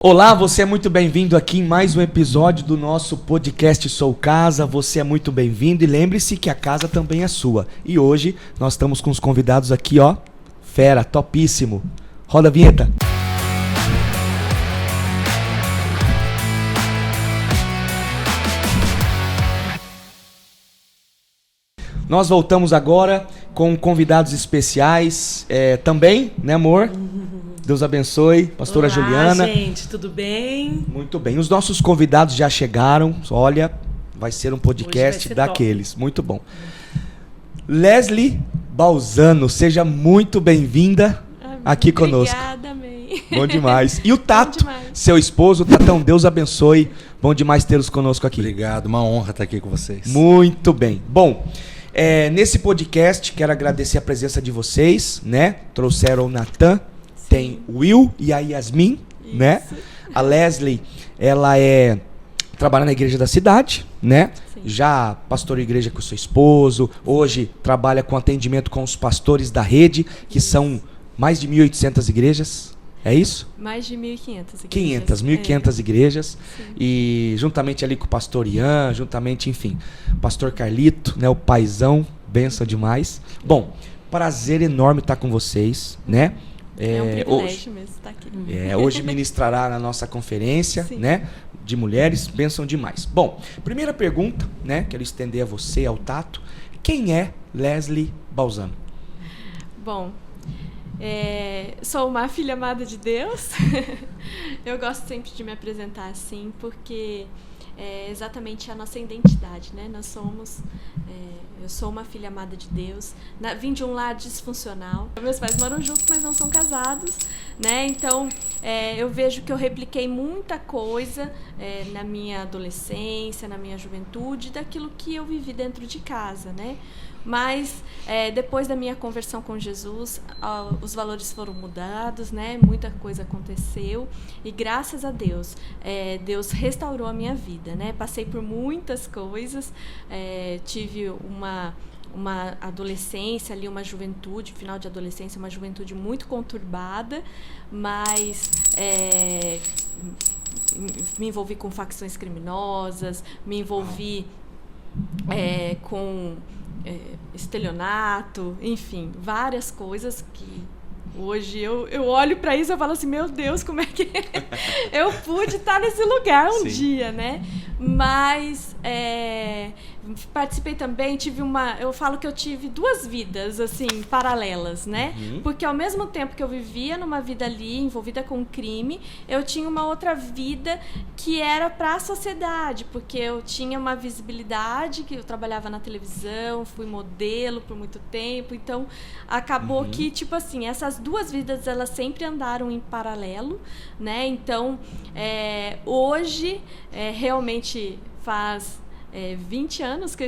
Olá, você é muito bem-vindo aqui em mais um episódio do nosso podcast Sou Casa. Você é muito bem-vindo e lembre-se que a casa também é sua. E hoje nós estamos com os convidados aqui, ó, fera, topíssimo. Roda a vinheta. Nós voltamos agora com convidados especiais também, né, amor? Deus abençoe, pastora Olá, Juliana. gente, tudo bem? Muito bem, os nossos convidados já chegaram. Olha, vai ser um podcast ser daqueles. Top. Muito bom. Leslie Balzano, seja muito bem-vinda aqui conosco. Obrigada, amém. Bom demais. E o Tato, seu esposo, Tatão, Deus abençoe. Bom demais tê-los conosco aqui. Obrigado, uma honra estar aqui com vocês. Muito bem. Bom, nesse podcast quero agradecer a presença de vocês, né? Trouxeram o Natan, tem o Will e a Yasmin, isso, né? A Leslie, ela trabalha na igreja da cidade, né? Sim. Já pastoreou igreja com o seu esposo, hoje trabalha com atendimento com os pastores da rede, que são mais de 1.800 igrejas, é isso? Mais de 1.500 igrejas. 1.500 igrejas. Sim. E juntamente ali com o pastor Ian, juntamente, enfim, pastor Carlito, né? O paizão, benção demais. Bom, prazer enorme estar com vocês, né? É um privilégio mesmo estar aqui. Hoje ministrará na nossa conferência, né, de mulheres, bênção demais. Bom, primeira pergunta, né, quero estender a você, ao Tato. Quem é Leslie Balzano? Bom, sou uma filha amada de Deus. Eu gosto sempre de me apresentar assim, porque é exatamente a nossa identidade, né? Nós somos... eu sou uma filha amada de Deus, vim de um lar disfuncional. Meus pais moram juntos, mas não são casados, né? Então, eu vejo que eu repliquei muita coisa na minha adolescência, na minha juventude, daquilo que eu vivi dentro de casa, né? Mas depois da minha conversão com Jesus, os valores foram mudados, né? Muita coisa aconteceu e graças a Deus, Deus restaurou a minha vida, né? Passei por muitas coisas, tive uma adolescência ali, uma juventude, final de adolescência, uma juventude muito conturbada, mas me envolvi com facções criminosas, me envolvi com estelionato, enfim, várias coisas que hoje eu olho para isso e falo assim, meu Deus, como é que eu pude estar nesse lugar um dia, né? Mas participei também, eu falo que eu tive duas vidas, assim, paralelas, né? Porque ao mesmo tempo que eu vivia numa vida ali, envolvida com crime, eu tinha uma outra vida que era para a sociedade, porque eu tinha uma visibilidade, que eu trabalhava na televisão, fui modelo por muito tempo, então acabou que, tipo assim, essas duas vidas, elas sempre andaram em paralelo, né? Então, hoje, realmente faz 20 anos que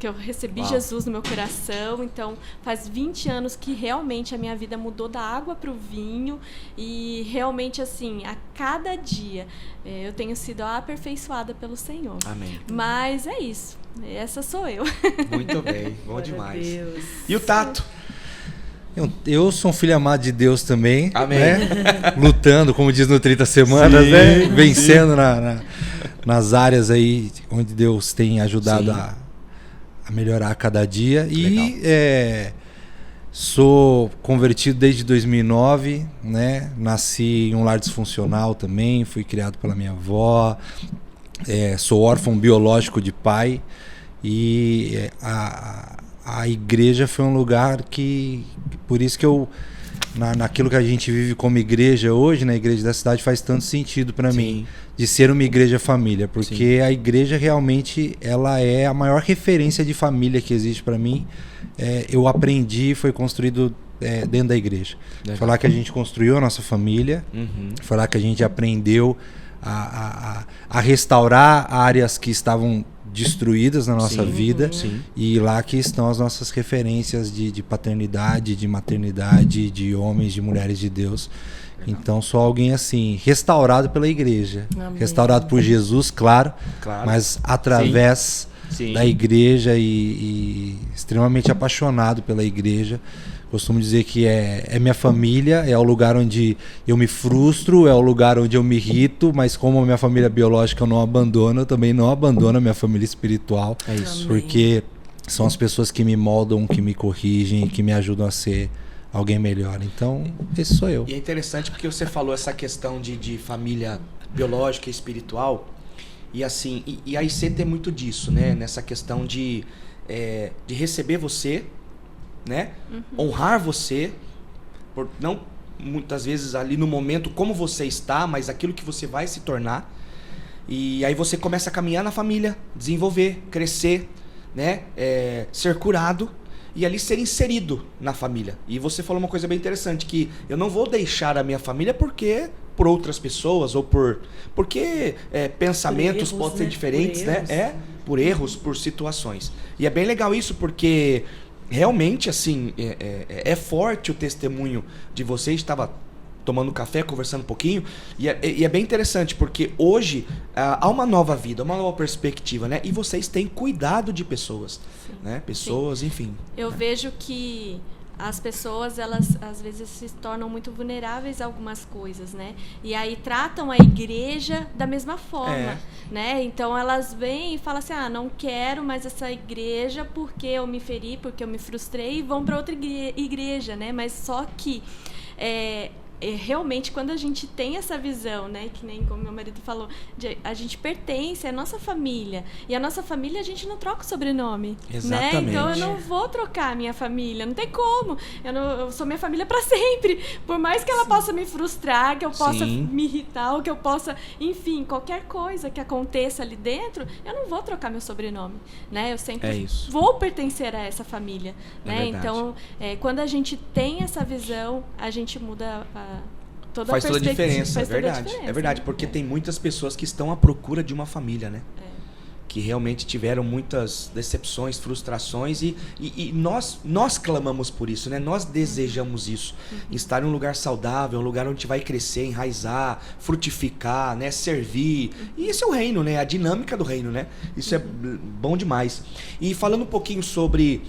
eu recebi Jesus no meu coração, então faz 20 anos que realmente a minha vida mudou da água para o vinho e realmente assim, a cada dia eu tenho sido aperfeiçoada pelo Senhor. Amém. Mas é isso, essa sou eu. Muito bem, bom demais. E o Tato? Eu sou um filho amado de Deus também. Amém. Né? Lutando, como diz no 30 Semanas, né? Vencendo nas áreas aí onde Deus tem ajudado a melhorar a cada dia. E sou convertido desde 2009, né? Nasci em um lar disfuncional também, fui criado pela minha avó, sou órfão biológico de pai e a igreja foi um lugar que, por isso que eu, naquilo que a gente vive como igreja hoje, na igreja da cidade, faz tanto sentido para mim, de ser uma igreja família, porque a igreja realmente, ela é a maior referência de família que existe para mim. Eu aprendi, foi construído dentro da igreja. Foi lá que a gente construiu a nossa família, foi lá que a gente aprendeu a restaurar áreas que estavam destruídas na nossa vida, e lá que estão as nossas referências de paternidade, de maternidade, de homens, de mulheres de Deus. Então sou alguém assim, restaurado pela igreja. Amém. Restaurado por Jesus, claro. Mas através da igreja e extremamente apaixonado pela igreja, Costumo dizer que é minha família, é o lugar onde eu me frustro, é o lugar onde eu me irrito, mas como a minha família biológica eu não abandono, eu também não abandono a minha família espiritual. É isso. Porque são as pessoas que me moldam, que me corrigem, que me ajudam a ser alguém melhor. Então, esse sou eu. E é interessante porque você falou essa questão de família biológica e espiritual. E assim, e a IC tem muito disso, né? Nessa questão de receber você, né? Honrar você, por não muitas vezes ali no momento como você está, mas aquilo que você vai se tornar. E aí você começa a caminhar na família, desenvolver, crescer, né? Ser curado e ali ser inserido na família. E você falou uma coisa bem interessante, que eu não vou deixar a minha família por outras pessoas ou porque pensamentos erros, podem ser né? diferentes, Por erros. né? Por erros, por situações. E é bem legal isso porque realmente assim é forte o testemunho de vocês. Estava tomando café, conversando um pouquinho, e é bem interessante porque hoje há uma nova vida, uma nova perspectiva, né? E vocês têm cuidado de pessoas, né? Pessoas, enfim. Eu vejo que as pessoas, elas às vezes se tornam muito vulneráveis a algumas coisas, né? E aí tratam a igreja da mesma forma, né? Então elas vêm e falam assim, não quero mais essa igreja porque eu me feri, porque eu me frustrei, e vão para outra igreja, né? Mas só que realmente quando a gente tem essa visão, né, que nem como meu marido falou, a gente pertence, é a nossa família, e a nossa família a gente não troca o sobrenome. Exatamente. Né? Então eu não vou trocar a minha família, não tem como, eu sou minha família para sempre, por mais que ela possa me frustrar, que eu possa me irritar, ou que eu possa, enfim, qualquer coisa que aconteça ali dentro, eu não vou trocar meu sobrenome, né? Eu sempre vou pertencer a essa família, né? Então quando a gente tem essa visão, a gente muda faz toda a diferença, é verdade. É verdade, porque tem muitas pessoas que estão à procura de uma família, né? Que realmente tiveram muitas decepções, frustrações e nós clamamos por isso, né? Nós desejamos isso, estar em um lugar saudável, um lugar onde a gente vai crescer, enraizar, frutificar, né? Servir. E esse é o reino, né? A dinâmica do reino, né? Isso é bom demais. E falando um pouquinho sobre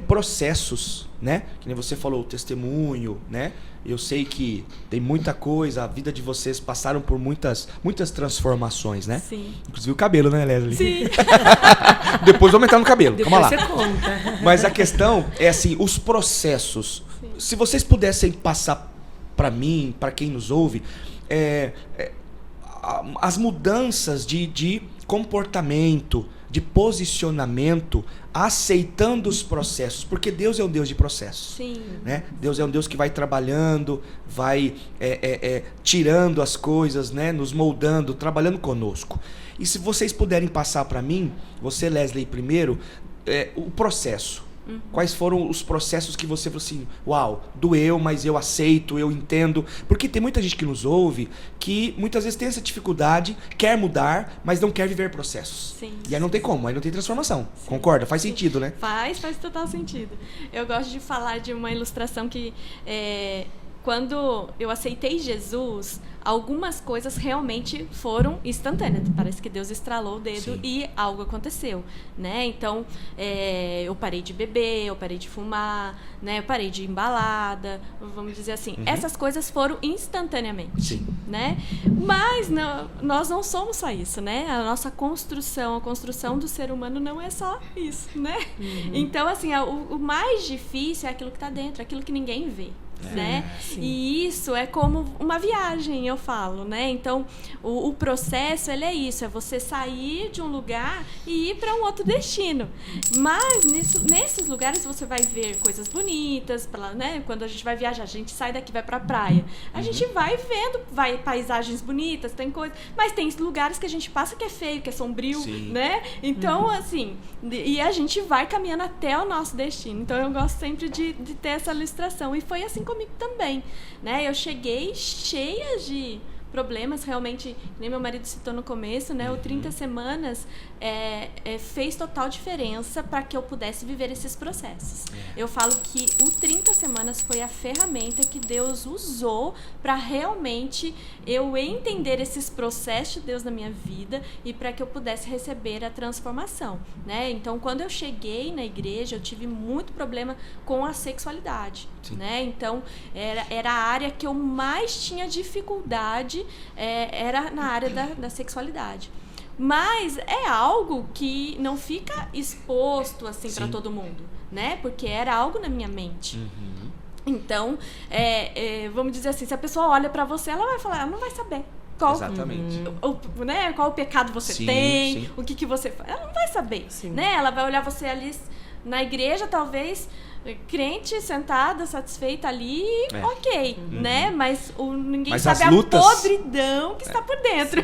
processos, né? Que nem você falou, o testemunho, né? Eu sei que tem muita coisa, a vida de vocês passaram por muitas transformações, né? Sim. Inclusive o cabelo, né, Leslie? Sim. Depois vou aumentar no cabelo, Depois calma lá. você conta. Mas a questão é assim, os processos. Sim. Se vocês pudessem passar para mim, para quem nos ouve, as mudanças de comportamento, de posicionamento, aceitando os processos, porque Deus é um Deus de processos. Sim. Né? Deus é um Deus que vai trabalhando, vai tirando as coisas, né? Nos moldando, trabalhando conosco. E se vocês puderem passar para mim, você, Leslie, primeiro, o processo. Quais foram os processos que você falou assim, uau, doeu, mas eu aceito, eu entendo. Porque tem muita gente que nos ouve que muitas vezes tem essa dificuldade, quer mudar, mas não quer viver processos. Sim, e aí não tem como, aí não tem transformação. Sim. Concorda? Faz sentido, né? Faz total sentido. Eu gosto de falar de uma ilustração que quando eu aceitei Jesus, algumas coisas realmente foram instantâneas. Parece que Deus estralou o dedo e algo aconteceu, né? Então, eu parei de beber, eu parei de fumar, né? Eu parei de ir em balada, vamos dizer assim. Essas coisas foram instantaneamente, Sim. né? Mas nós não somos só isso, né? A nossa construção, a construção do ser humano não é só isso, né? Então, assim, o mais difícil é aquilo que está dentro, aquilo que ninguém vê. Né? E isso é como uma viagem, eu falo, né? Então, o processo, ele é isso, é você sair de um lugar e ir para um outro destino. Mas nesses lugares você vai ver coisas bonitas, né? Quando a gente vai viajar, a gente sai daqui, vai para a praia. A gente vai vendo, paisagens bonitas, tem coisas, mas tem lugares que a gente passa que é feio, que é sombrio, né? Então, assim, e a gente vai caminhando até o nosso destino. Então, eu gosto sempre de ter essa ilustração. E foi assim comigo também, né? Eu cheguei cheia de problemas, realmente, nem meu marido citou no começo, né? O 30 semanas fez total diferença para que eu pudesse viver esses processos. Eu falo que o 30 semanas foi a ferramenta que Deus usou para realmente eu entender esses processos de Deus na minha vida e para que eu pudesse receber a transformação, né? Então, quando eu cheguei na igreja, eu tive muito problema com a sexualidade, né? Então, era a área que eu mais tinha dificuldade, era na área da sexualidade. Mas é algo que não fica exposto assim para todo mundo, né? Porque era algo na minha mente. Então, vamos dizer assim, se a pessoa olha para você, ela vai falar, ela não vai saber. Exatamente. Né, qual o pecado você tem, o que você faz. Ela não vai saber, né? Ela vai olhar você ali na igreja, talvez, crente, sentada, satisfeita ali, ok, né? Mas ninguém sabe a podridão que está por dentro.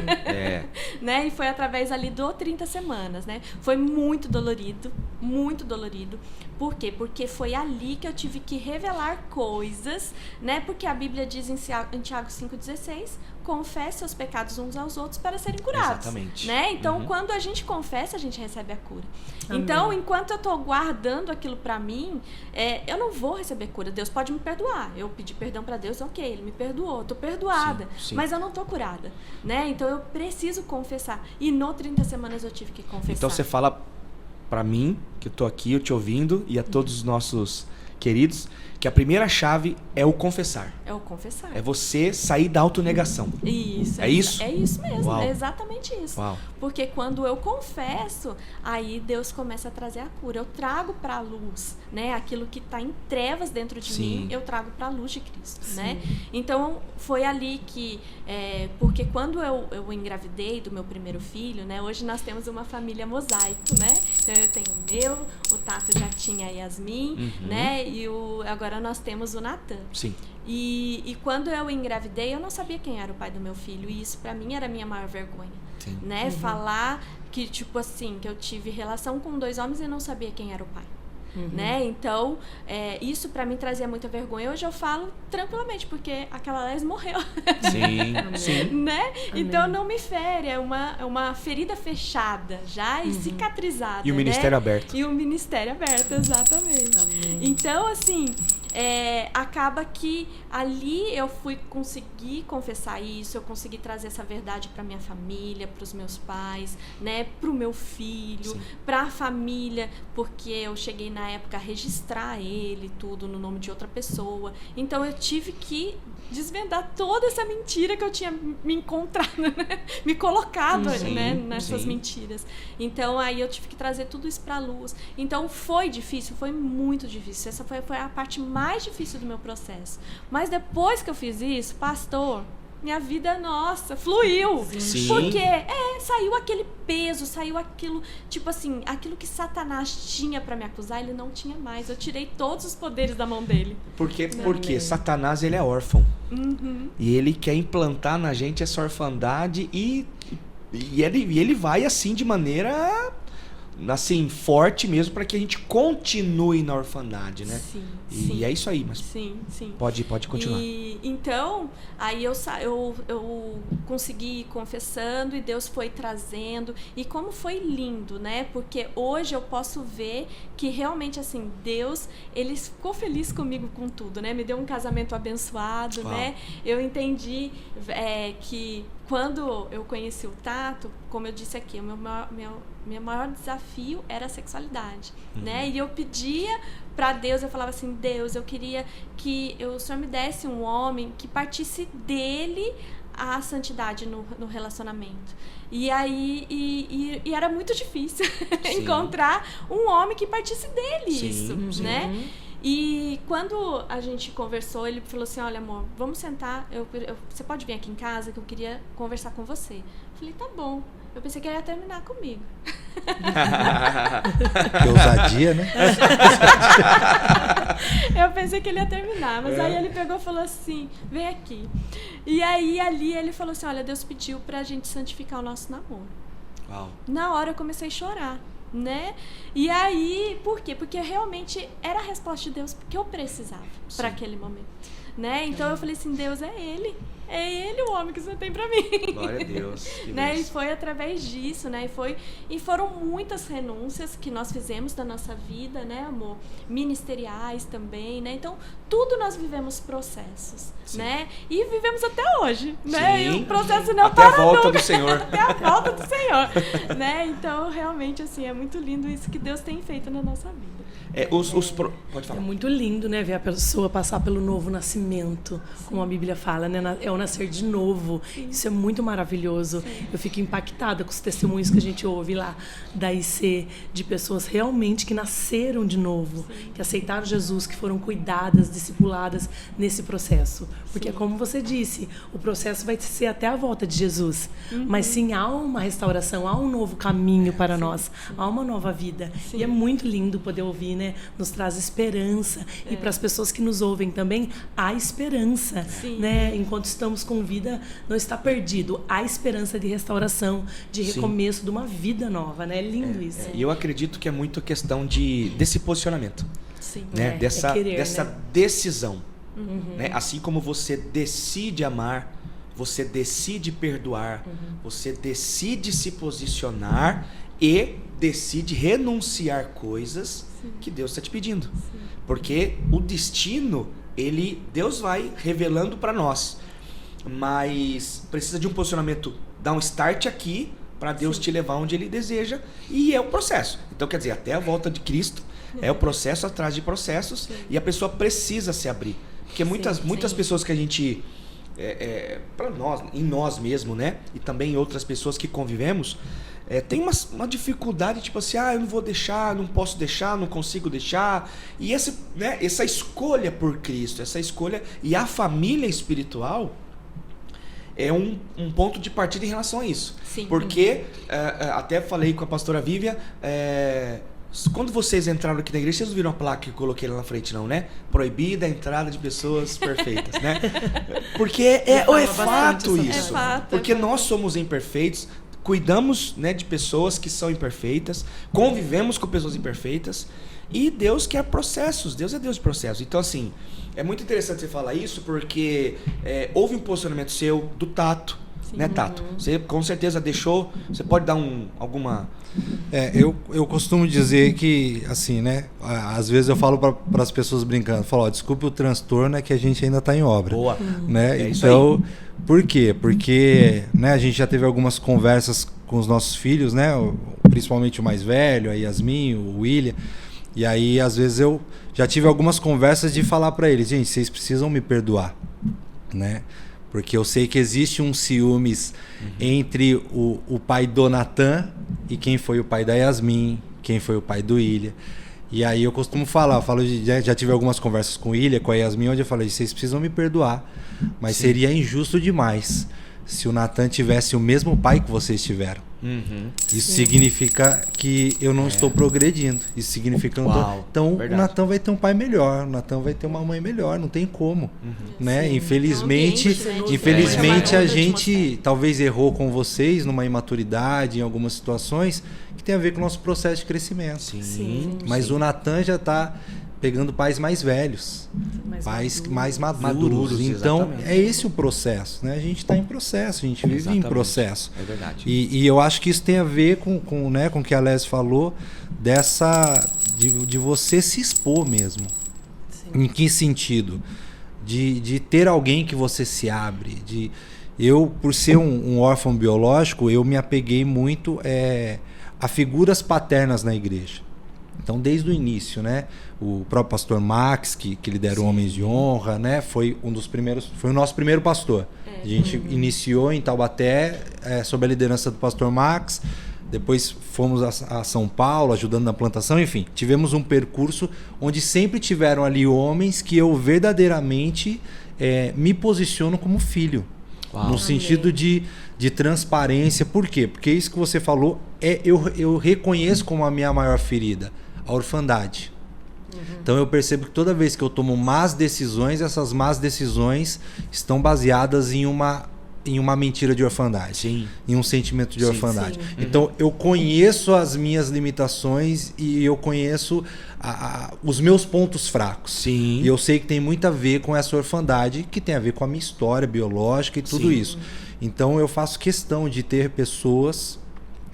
Né? E foi através ali do 30 semanas, né? Foi muito dolorido, muito dolorido. Por quê? Porque foi ali que eu tive que revelar coisas, né? Porque a Bíblia diz em Tiago 5,16, confesse os pecados uns aos outros para serem curados. Exatamente. Né? Então, quando a gente confessa, a gente recebe a cura. Amém. Então, enquanto eu estou guardando aquilo para mim, eu não vou receber cura. Deus pode me perdoar. Eu pedi perdão para Deus, ok, Ele me perdoou, estou perdoada. Sim. Mas eu não estou curada. Né? Então, eu preciso confessar. E no 30 semanas eu tive que confessar. Então, você fala para mim, que eu tô aqui, eu te ouvindo, e a todos os nossos queridos, que a primeira chave é o confessar. É o confessar. É você sair da autonegação. Isso. É isso? É isso mesmo. Uau. É exatamente isso. Uau. Porque quando eu confesso, aí Deus começa a trazer a cura. Eu trago para a luz, né? Aquilo que está em trevas dentro de mim, eu trago para a luz de Cristo, né? Então, foi ali que... porque quando eu engravidei do meu primeiro filho, né? Hoje nós temos uma família mosaico, né? Então, eu tenho o Tato já tinha a Yasmin, né? E agora nós temos o Natan. Sim. E quando eu engravidei, eu não sabia quem era o pai do meu filho. E isso, pra mim, era a minha maior vergonha. Sim. Né? Falar que, tipo assim, que eu tive relação com 2 homens e não sabia quem era o pai. Né? Então, isso pra mim trazia muita vergonha. Hoje eu falo tranquilamente, porque aquela Les morreu. Sim. Né? Então não me fere, é uma ferida fechada já e cicatrizada. E o ministério aberto. E o ministério aberto, exatamente. Amém. Então, assim, acaba que ali eu consegui confessar isso, eu consegui trazer essa verdade para minha família, para os meus pais, né, para o meu filho, para a família, porque eu cheguei na época a registrar ele tudo no nome de outra pessoa. Então eu tive que desvendar toda essa mentira que eu tinha me encontrado, né? Me colocado, né, nessas mentiras. Então aí eu tive que trazer tudo isso para a luz. Então foi difícil, foi muito difícil. Essa foi a parte mais difícil do meu processo. Mas depois que eu fiz isso, pastor, minha vida, nossa, fluiu. Sim. Porque saiu aquele peso, saiu aquilo, tipo assim, aquilo que Satanás tinha para me acusar, ele não tinha mais. Eu tirei todos os poderes da mão dele. Porque Satanás, ele é órfão. E ele quer implantar na gente essa orfandade e ele vai assim de maneira assim, forte mesmo, para que a gente continue na orfandade, né? Sim. É isso aí, mas sim. Pode continuar. Então, aí eu consegui ir confessando e Deus foi trazendo, e como foi lindo, né? Porque hoje eu posso ver que realmente, assim, Deus, ele ficou feliz comigo com tudo, né? Me deu um casamento abençoado, né? Eu entendi que quando eu conheci o Tato, como eu disse aqui, meu maior desafio era a sexualidade, né? E eu pedia para Deus, eu falava assim, Deus, eu queria que o Senhor me desse um homem que partisse dele a santidade no relacionamento. E aí, e era muito difícil encontrar um homem que partisse dele, né? E quando a gente conversou, ele falou assim, olha, amor, vamos sentar, você pode vir aqui em casa que eu queria conversar com você. Eu falei, tá bom. Eu pensei que ele ia terminar comigo. Que ousadia, né? Eu pensei que ele ia terminar, mas aí ele pegou e falou assim, vem aqui. E aí ali ele falou assim, olha, Deus pediu pra gente santificar o nosso namoro. Uau. Na hora eu comecei a chorar, né? E aí, por quê? Porque realmente era a resposta de Deus que eu precisava para aquele momento, né? Então eu falei assim, Deus, é ele. é ele o homem que você tem pra mim. Glória a Deus. Né? E foi através disso, né? E foram muitas renúncias que nós fizemos da nossa vida, né, amor? Ministeriais também, né? Então, tudo nós vivemos processos, né? E vivemos até hoje, né? Sim. E o processo não até para a volta nunca. do Senhor. Até a volta do Senhor, né? Então, realmente, assim, é muito lindo isso que Deus tem feito na nossa vida. Pode falar. É muito lindo, né, ver a pessoa passar pelo novo nascimento, como a Bíblia fala, né? É o nascer de novo. Isso é muito maravilhoso. Eu fico impactada com os testemunhos que a gente ouve lá da IC, de pessoas realmente que nasceram de novo, que aceitaram Jesus, que foram cuidadas, discipuladas nesse processo. Porque é como você disse, o processo vai ser até a volta de Jesus. Mas sim, há uma restauração, há um novo caminho para nós, há uma nova vida. E é muito lindo poder ouvir, né? Nos traz esperança. E para as pessoas que nos ouvem também, há esperança. Né? Enquanto estamos com vida, não está perdido. Há esperança de restauração, de recomeço, de uma vida nova. Né? É lindo isso. E eu acredito que é muito questão desse posicionamento. Sim. Né? Dessa né? decisão. Né? Assim como você decide amar, você decide perdoar, você decide se posicionar e decide renunciar coisas que Deus está te pedindo. Porque o destino, Deus vai revelando para nós. Mas precisa de um posicionamento, dar um start aqui para Deus te levar onde Ele deseja. E é o processo. Então, quer dizer, até a volta de Cristo, é o processo atrás de processos. E a pessoa precisa se abrir. Porque muitas pessoas que a gente... para nós, em nós mesmo, né? E também em outras pessoas que convivemos, tem uma dificuldade, tipo assim, eu não vou deixar, não posso deixar, não consigo deixar. E essa escolha por Cristo, essa escolha, e a família espiritual é um ponto de partida em relação a isso. Sim. Porque, até falei com a pastora Vívia, quando vocês entraram aqui na igreja, vocês não viram a placa que eu coloquei lá na frente, não, né? Proibida a entrada de pessoas perfeitas, né? Porque é fato isso. É fato, porque nós somos imperfeitos, cuidamos, né, de pessoas que são imperfeitas, convivemos com pessoas imperfeitas, e Deus quer processos, Deus é Deus de processos. Então, assim, é muito interessante você falar isso, porque houve um posicionamento seu do Tato, né, Tato? Você com certeza deixou, você pode dar alguma... Eu costumo dizer que, assim, né, às vezes eu falo para as pessoas brincando, falo, desculpe o transtorno, é que a gente ainda está em obra. Boa. Né? Isso então, aí. Por quê? Porque, né, a gente já teve algumas conversas com os nossos filhos, né, principalmente o mais velho, a Yasmin, o William, e aí às vezes eu já tive algumas conversas de falar para eles, gente, vocês precisam me perdoar, né? Porque eu sei que existe um ciúmes entre o pai do Natan e quem foi o pai da Yasmin, quem foi o pai do William. E aí eu costumo falar, já tive algumas conversas com o William, com a Yasmin, onde eu falei, vocês precisam me perdoar, mas seria injusto demais se o Natan tivesse o mesmo pai que vocês tiveram. Isso significa que eu não estou progredindo. Isso significa que eu não estou... Então verdade. O Natan vai ter um pai melhor, o Natan vai ter uma mãe melhor, não tem como. Né? Infelizmente a gente talvez errou com vocês numa imaturidade, em algumas situações, que tem a ver com o nosso processo de crescimento. Mas o Natan já está pegando pais mais velhos, pais mais maduros. Então, exatamente. É esse o processo, né? A gente está em processo, a gente vive exatamente. Em processo. É verdade. E eu acho que isso tem a ver com o que a Les falou, de você se expor mesmo. Sim. Em que sentido? De ter alguém que você se abre. Eu, por ser um órfão biológico, eu me apeguei muito a figuras paternas na igreja. Então, desde o início, né? O próprio pastor Max, que lidera o Homens de Honra, né? Foi um dos primeiros, foi o nosso primeiro pastor. A gente iniciou em Taubaté, sob a liderança do pastor Max. Depois fomos a São Paulo, ajudando na plantação. Enfim, tivemos um percurso onde sempre tiveram ali homens que eu verdadeiramente me posiciono como filho. Uau. No sentido de transparência. Por quê? Porque isso que você falou, eu reconheço como a minha maior ferida, a orfandade. Então eu percebo que toda vez que eu tomo más decisões, essas más decisões estão baseadas em uma em uma mentira de orfandade, Sim. em um sentimento de Sim, orfandade. sim. Então eu conheço as minhas limitações e eu conheço os meus pontos fracos. Sim. E eu sei que tem muito a ver com essa orfandade, que tem a ver com a minha história biológica e tudo Sim. isso. Então eu faço questão de ter pessoas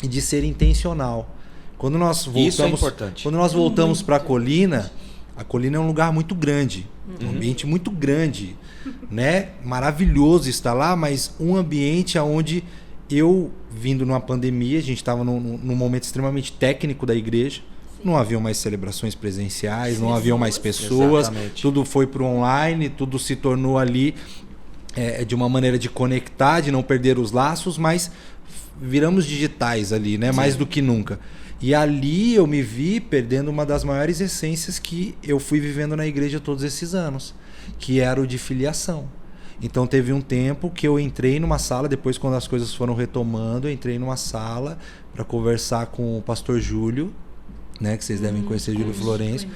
e de ser intencional. Quando nós voltamos, Isso é importante. Quando nós voltamos para a colina é um lugar muito grande, um ambiente muito grande, né? Maravilhoso estar lá, mas um ambiente onde eu, vindo numa pandemia, a gente estava num momento extremamente técnico da igreja, não haviam mais celebrações presenciais, não haviam mais pessoas, Exatamente. tudo foi para o online, tudo se tornou ali de uma maneira de conectar, de não perder os laços, mas viramos digitais ali, né? Mais do que nunca. E ali eu me vi perdendo uma das maiores essências que eu fui vivendo na igreja todos esses anos, que era o de filiação. Então teve um tempo que eu entrei numa sala, depois quando as coisas foram retomando, eu entrei numa sala para conversar com o pastor Júlio, né, que vocês devem conhecer, Júlio Florencio.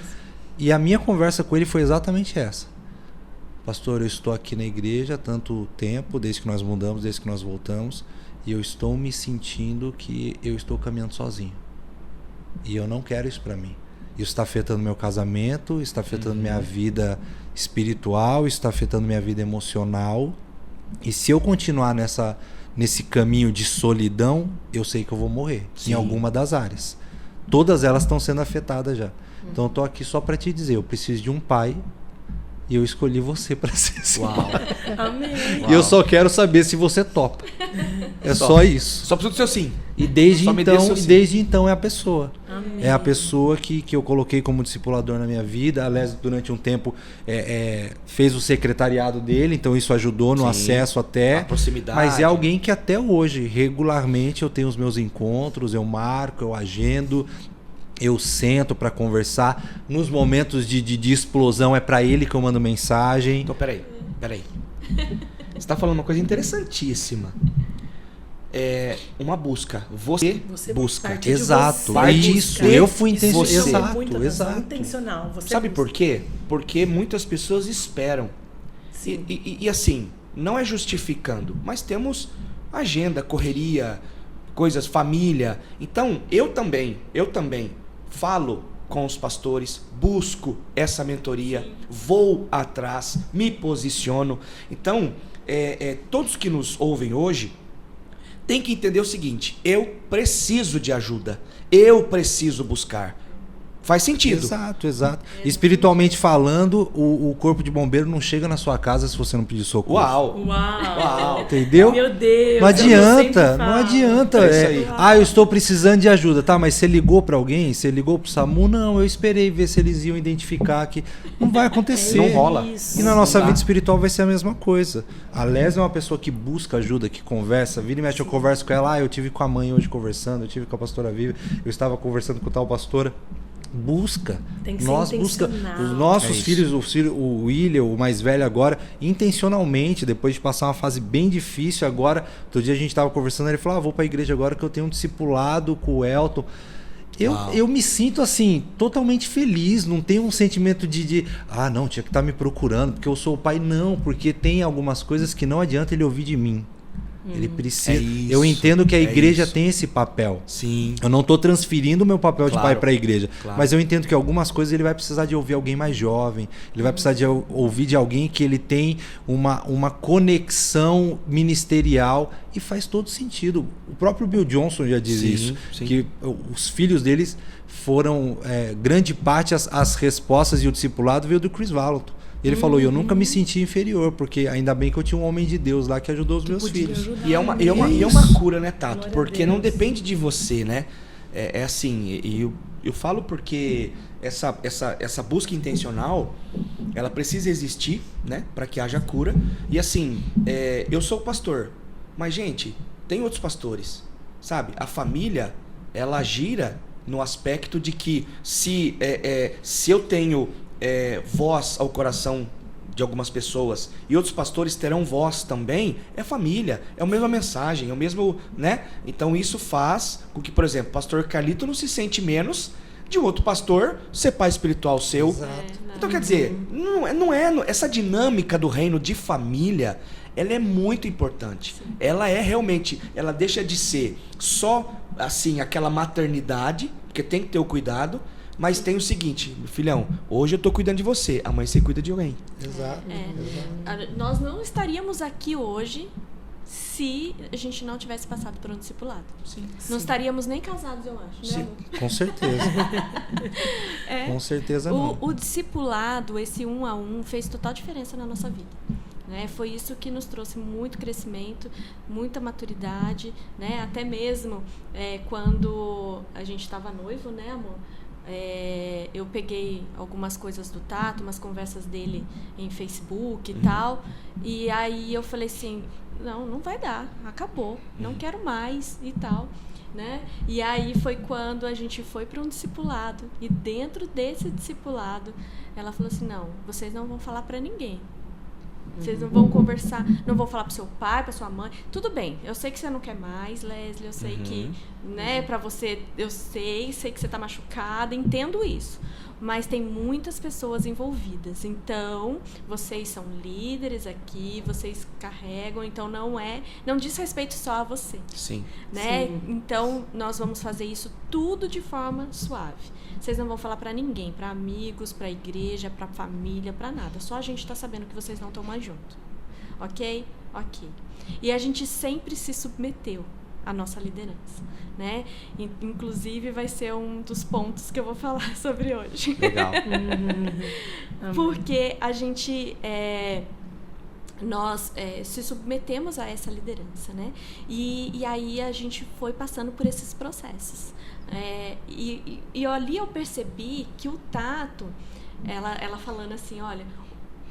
E a minha conversa com ele foi exatamente essa. Pastor, eu estou aqui na igreja há tanto tempo, desde que nós mudamos, desde que nós voltamos, e eu estou me sentindo que eu estou caminhando sozinho. E eu não quero isso para mim. Isso está afetando meu casamento, está afetando minha vida espiritual, está afetando minha vida emocional. E se eu continuar nesse caminho de solidão, eu sei que eu vou morrer. Sim. Em alguma das áreas. Todas elas estão sendo afetadas já. Então eu tô aqui só para te dizer, eu preciso de um pai e eu escolhi você para ser esse Uau. pai. Amém. E eu só quero saber se você topa. É só isso. Só preciso do seu sim. E desde Só me dê seu sim. então é a pessoa. Amém. É a pessoa que eu coloquei como discipulador na minha vida. Aliás, durante um tempo fez o secretariado dele, então isso ajudou no Sim. acesso até. A proximidade. Mas é alguém que até hoje, regularmente, eu tenho os meus encontros, eu marco, eu agendo, eu sento para conversar. Nos momentos de explosão é para ele que eu mando mensagem. Então, peraí. Você está falando uma coisa interessantíssima. É uma busca. Você busca. parte de Exato. você É isso. buscar. Eu fui intencional. Você. Exato, exato. Intencional. Você Sabe busca. por quê? Porque muitas pessoas esperam. Sim. E assim, não é justificando, mas temos agenda, correria, coisas, família. Então, eu também falo com os pastores, busco essa mentoria, vou atrás, me posiciono. Então, todos que nos ouvem hoje tem que entender o seguinte: eu preciso de ajuda, eu preciso buscar. Faz sentido. Exato, exato. Espiritualmente falando, o corpo de bombeiro não chega na sua casa se você não pedir socorro. Uau! Uau! Entendeu? Meu Deus. Não eu sempre adianta, não falo. adianta. É isso aí. Eu estou precisando de ajuda, tá? Mas você ligou pra alguém? Você ligou pro SAMU? Não, eu esperei ver se eles iam identificar que não vai acontecer. Não rola. Isso. E na nossa Não dá. vida espiritual vai ser a mesma coisa. A Leslie é uma pessoa que busca ajuda, que conversa. Vira e mexe, eu converso com ela. Eu tive com a mãe hoje conversando, eu tive com a pastora Viva, eu estava conversando com tal pastora. Busca. Tem que ser Nós busca intencional. os nossos É isso. filhos, o William, o mais velho agora, intencionalmente, depois de passar uma fase bem difícil agora, outro dia a gente estava conversando, ele falou: vou para a igreja agora que eu tenho um discipulado com o Elton. Eu me sinto assim, totalmente feliz, não tenho um sentimento não, tinha que estar me procurando, porque eu sou o pai. Não, porque tem algumas coisas que não adianta ele ouvir de mim. Ele precisa. É isso, eu entendo que a é igreja isso. tem esse papel. Sim. Eu não estou transferindo o meu papel de Claro, pai para a igreja, claro. mas eu entendo que algumas coisas ele vai precisar de ouvir alguém mais jovem, ele vai precisar de ouvir de alguém que ele tem uma conexão ministerial, e faz todo sentido. O próprio Bill Johnson já diz Sim, isso, sim. que os filhos deles foram, grande parte, as respostas e o discipulado veio do Chris Vallotton. Ele falou: eu nunca me senti inferior, porque ainda bem que eu tinha um homem de Deus lá que ajudou os meus podia filhos. ajudar. E é Isso. uma cura, né, Tato? Glória a Porque Deus. não depende de você, né? É assim, e eu falo porque essa busca intencional, ela precisa existir, né? Para que haja cura. E assim, eu sou pastor, mas, gente, tem outros pastores, sabe? A família, ela gira no aspecto de que se eu tenho voz ao coração de algumas pessoas e outros pastores terão voz também, é família, é a mesma mensagem, é o mesmo, né? Então isso faz com que, por exemplo, o pastor Carlito não se sente menos de um outro pastor ser pai espiritual seu. Exato. Então quer dizer, não é essa dinâmica do reino de família, ela é muito importante. Sim. Ela é realmente, ela deixa de ser só, assim, aquela maternidade, porque tem que ter o cuidado, mas tem o seguinte, filhão, hoje eu tô cuidando de você, amanhã você cuida de alguém. Exato. Nós não estaríamos aqui hoje se a gente não tivesse passado por um discipulado. Sim. Não estaríamos nem casados, eu acho. Sim. Né, amor? Com certeza. Com certeza não. O discipulado, esse 1 a 1, fez total diferença na nossa vida. Né? Foi isso que nos trouxe muito crescimento, muita maturidade, né? Até mesmo quando a gente estava noivo, né, amor? Eu peguei algumas coisas do Tato, umas conversas dele em Facebook e tal, e aí eu falei assim, não vai dar, acabou, não quero mais e tal, né? E aí foi quando a gente foi para um discipulado, e dentro desse discipulado ela falou assim, não, vocês não vão falar para ninguém. Vocês não vão conversar, não vão falar pro seu pai, pra sua mãe. Tudo bem, eu sei que você não quer mais, Leslie, eu sei que, né, pra você, eu sei que você tá machucada, entendo isso. Mas tem muitas pessoas envolvidas. Então, vocês são líderes aqui, vocês carregam, então não diz respeito só a você. Sim. Né? Sim. Então, nós vamos fazer isso tudo de forma suave. Vocês não vão falar pra ninguém, pra amigos, pra igreja, pra família, pra nada. Só a gente tá sabendo que vocês não estão mais juntos. Ok? Ok. E a gente sempre se submeteu à nossa liderança, né? Inclusive vai ser um dos pontos que eu vou falar sobre hoje. Legal. Porque a gente... nós se submetemos a essa liderança, né? E aí a gente foi passando por esses processos. E ali eu percebi que o Tato, ela falando assim, olha,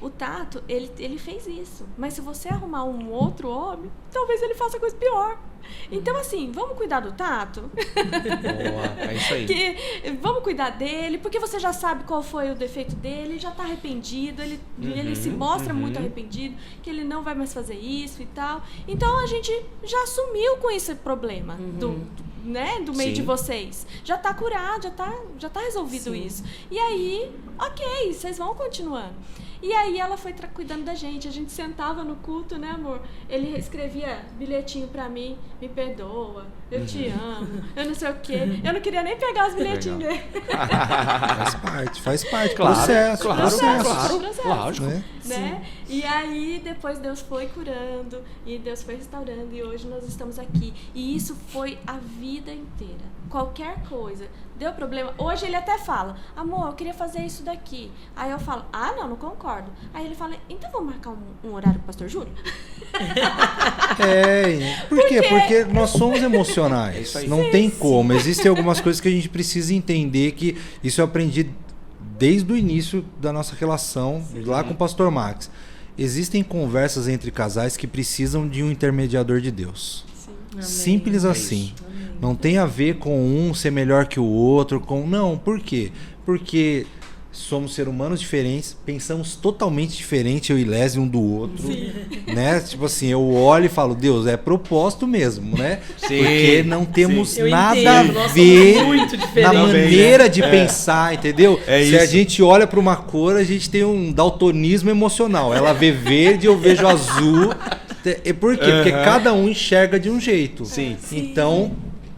o Tato, ele fez isso, mas se você arrumar um outro homem, talvez ele faça coisa pior. Então, assim, vamos cuidar do Tato? Boa, é isso aí. Vamos cuidar dele, porque você já sabe qual foi o defeito dele, ele já está arreprendido, ele se mostra muito arrependido, que ele não vai mais fazer isso e tal. Então, a gente já assumiu com esse problema do meio de vocês. Já está curado, já tá resolvido isso. E aí, ok, vocês vão continuando. E aí ela foi cuidando da gente, a gente sentava no culto, né, amor? Ele escrevia bilhetinho pra mim, me perdoa, eu te amo, eu não sei o quê. Eu não queria nem pegar os bilhetinhos dele. Faz parte, Claro, processo. claro, processo, lógico. Né? E aí depois Deus foi curando e Deus foi restaurando e hoje nós estamos aqui. E isso foi a vida inteira. Qualquer coisa, deu problema. Hoje ele até fala, amor, eu queria fazer isso daqui. Aí eu falo, não concordo. Aí ele fala, então vamos marcar um horário com o pastor Júlio? Por quê? Porque nós somos emocionais. É isso aí. Não tem como. Existem algumas coisas que a gente precisa entender, que isso eu aprendi desde o início da nossa relação, lá com o pastor Max. Existem conversas entre casais que precisam de um intermediador de Deus. Sim. Simples assim. Não tem a ver com um ser melhor que o outro. Não, por quê? Porque somos seres humanos diferentes, pensamos totalmente diferente, eu e Leslie, um do outro. Sim. Né? Tipo assim, eu olho e falo, Deus, é propósito mesmo, né? Sim. Porque não temos Eu nada entendo, a nós ver somos muito na diferentes. maneira de pensar, entendeu? É Se a isso. gente olha para uma cor, a gente tem um daltonismo emocional. Ela vê verde, eu vejo azul. Por quê? Porque cada um enxerga de um jeito. Sim. Então,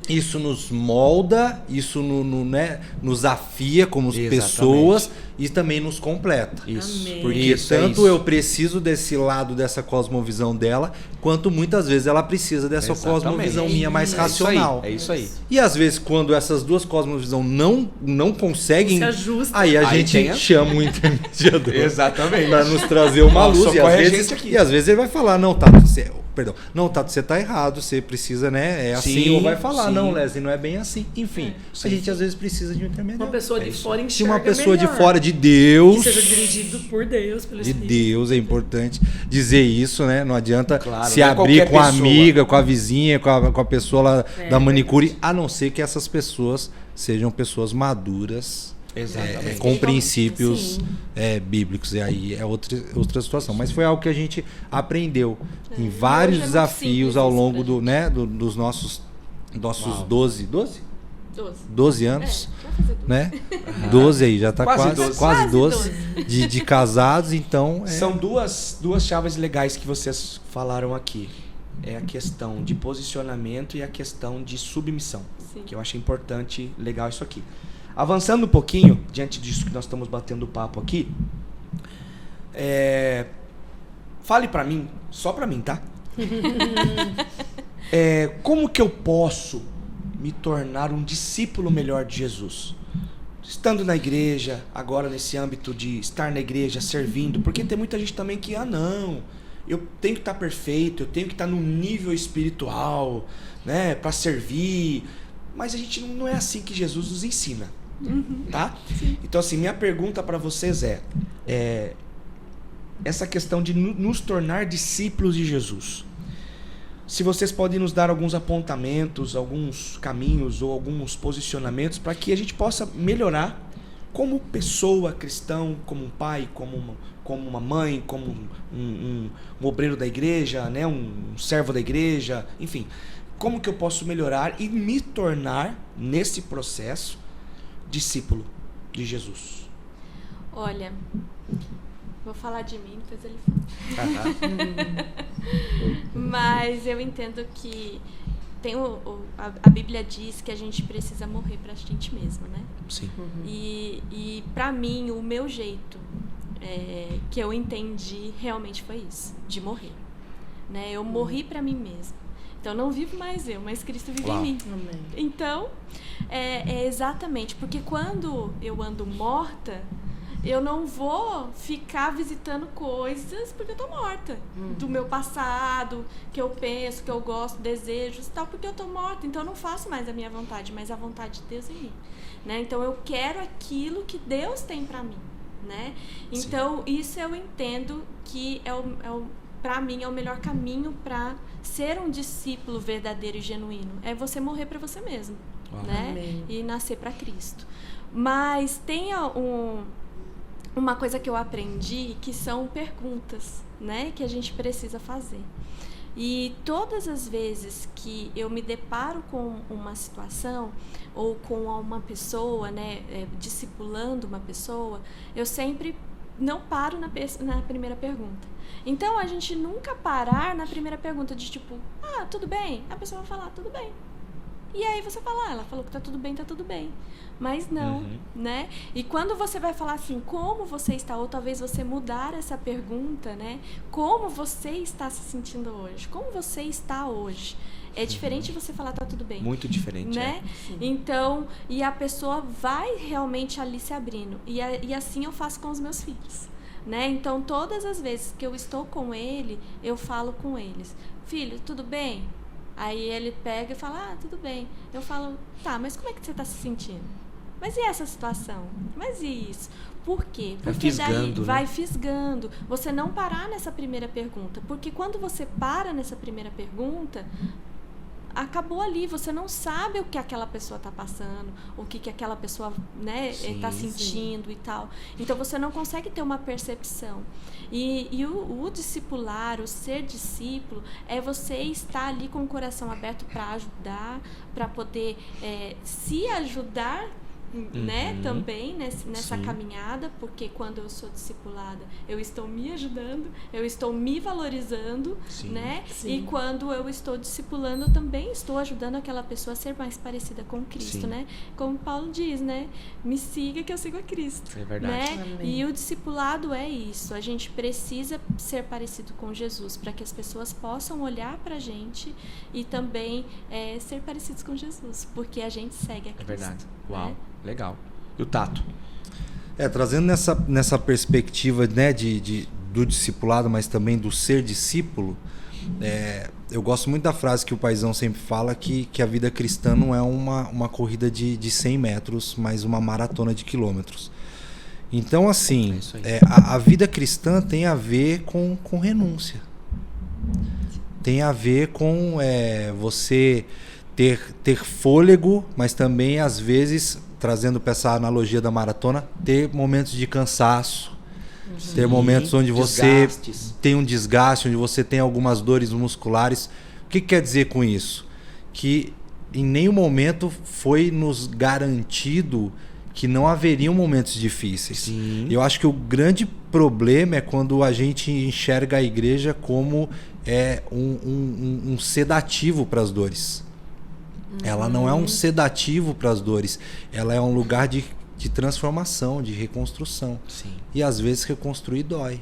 isso nos molda, isso nos afia como Exatamente. Pessoas e também nos completa. Isso. Amém. Porque Isso, é tanto isso. eu preciso desse lado, dessa cosmovisão dela, quanto muitas vezes ela precisa dessa Exatamente. cosmovisão minha mais É racional. isso aí. E às vezes, quando essas duas cosmovisões não conseguem, Se ajusta. aí a Aí gente tem a- chama um intermediador Exatamente. para nos trazer uma Ó, luz. socorre a gente aqui. E às vezes ele vai falar, não, Tato, você tá errado, você precisa, né? É assim, Sim, ou vai falar, sim. não, Leslie, não é bem assim. Enfim, a gente às vezes precisa de um intermediário. Uma pessoa de isso. fora Se enxerga uma pessoa melhor. de fora de Deus, Que seja dirigido por Deus, pelo de Espírito. Deus, é importante dizer isso, né? Não adianta Claro, se não é abrir qualquer com a pessoa. amiga, com a vizinha, com a pessoa lá da manicure, verdade. a não ser que essas pessoas sejam pessoas maduras, Exatamente. com princípios Sim. bíblicos. E aí é outra situação. Mas foi algo que a gente aprendeu em Hoje vários é muito desafios simples ao isso longo pra gente. dos nossos Uau. 12 12 anos, vai fazer 12. né? 12 aí, já tá Quase quase 12. 12 de casados, então... São duas chaves legais que vocês falaram aqui. É a questão de posicionamento e a questão de submissão. Sim. Que eu achei importante, legal isso aqui. Avançando um pouquinho, diante disso que nós estamos batendo papo aqui, fale pra mim, só pra mim, tá? Como que eu posso me tornar um discípulo melhor de Jesus? Estando na igreja, agora nesse âmbito de estar na igreja, servindo, porque tem muita gente também que, não, eu tenho que estar perfeito, eu tenho que estar num nível espiritual, né, para servir, mas a gente não é assim que Jesus nos ensina, tá? Sim. Então assim, minha pergunta para vocês é essa questão de nos tornar discípulos de Jesus. Se vocês podem nos dar alguns apontamentos, alguns caminhos ou alguns posicionamentos para que a gente possa melhorar como pessoa cristã, como um pai, como uma mãe, como um obreiro da igreja, né? Um servo da igreja, enfim. Como que eu posso melhorar e me tornar, nesse processo, discípulo de Jesus? Olha, vou falar de mim, depois ele fala. Mas eu entendo que tem a Bíblia diz que a gente precisa morrer pra gente mesmo, né? Sim. E pra mim, o meu jeito que eu entendi realmente foi isso, de morrer. Né? Eu morri pra mim mesma. Então, não vivo mais eu, mas Cristo vive em mim. Amém. Então, é exatamente, porque quando eu ando morta, eu não vou ficar visitando coisas porque eu tô morta. Do meu passado, que eu penso, que eu gosto, desejos e tal, porque eu tô morta. Então eu não faço mais a minha vontade, mas a vontade de Deus em mim. Né? Então eu quero aquilo que Deus tem pra mim. Né? Então isso eu entendo que pra mim é o melhor caminho pra ser um discípulo verdadeiro e genuíno. É você morrer pra você mesmo. Né? Amém. E nascer pra Cristo. Mas tem uma coisa que eu aprendi, que são perguntas, né, que a gente precisa fazer. E todas as vezes que eu me deparo com uma situação ou com uma pessoa, né, discipulando uma pessoa, eu sempre não paro na primeira pergunta. Então, a gente nunca parar na primeira pergunta de tipo, tudo bem? A pessoa vai falar, tudo bem. E aí você fala, ela falou que tá tudo bem. Mas não, né? E quando você vai falar assim, como você está, ou talvez você mudar essa pergunta, né? Como você está se sentindo hoje? Como você está hoje? É diferente de você falar, tá tudo bem. Muito diferente, né? Então, e a pessoa vai realmente ali se abrindo. E assim eu faço com os meus filhos. Né? Então, todas as vezes que eu estou com ele, eu falo com eles. Filho, tudo bem? Aí ele pega e fala, tudo bem. Eu falo, tá, mas como é que você está se sentindo? Mas e essa situação? Mas e isso? Por quê? Porque daí vai fisgando. Você não parar nessa primeira pergunta. Porque quando você para nessa primeira pergunta, acabou ali. Você não sabe o que aquela pessoa está passando, o que aquela pessoa, né, está sentindo e tal. Então, você não consegue ter uma percepção. E o discipular, o ser discípulo, é você estar ali com o coração aberto para ajudar, para poder se ajudar, né, também nessa caminhada, porque quando eu sou discipulada, eu estou me ajudando, eu estou me valorizando, né? E quando eu estou discipulando, eu também estou ajudando aquela pessoa a ser mais parecida com Cristo, né? Como Paulo diz, né? Me siga que eu sigo a Cristo. É verdade. Né? E o discipulado é isso. A gente precisa ser parecido com Jesus para que as pessoas possam olhar pra gente e também ser parecidos com Jesus, porque a gente segue a Cristo. É verdade. Uau. Né? Legal. E o Tato? Trazendo nessa perspectiva, né, do discipulado, mas também do ser discípulo, eu gosto muito da frase que o paizão sempre fala, que a vida cristã não é uma corrida de 100 metros, mas uma maratona de quilômetros. Então, assim, a vida cristã tem a ver com renúncia. Tem a ver com você ter fôlego, mas também, às vezes, trazendo para essa analogia da maratona, ter momentos de cansaço, ter momentos onde você tem um desgaste, onde você tem algumas dores musculares. O que quer dizer com isso? Que em nenhum momento foi nos garantido que não haveriam momentos difíceis. Sim. Eu acho que o grande problema é quando a gente enxerga a igreja como um sedativo para as dores. Ela não é um sedativo para as dores. Ela é um lugar de transformação, de reconstrução. Sim. E às vezes reconstruir dói.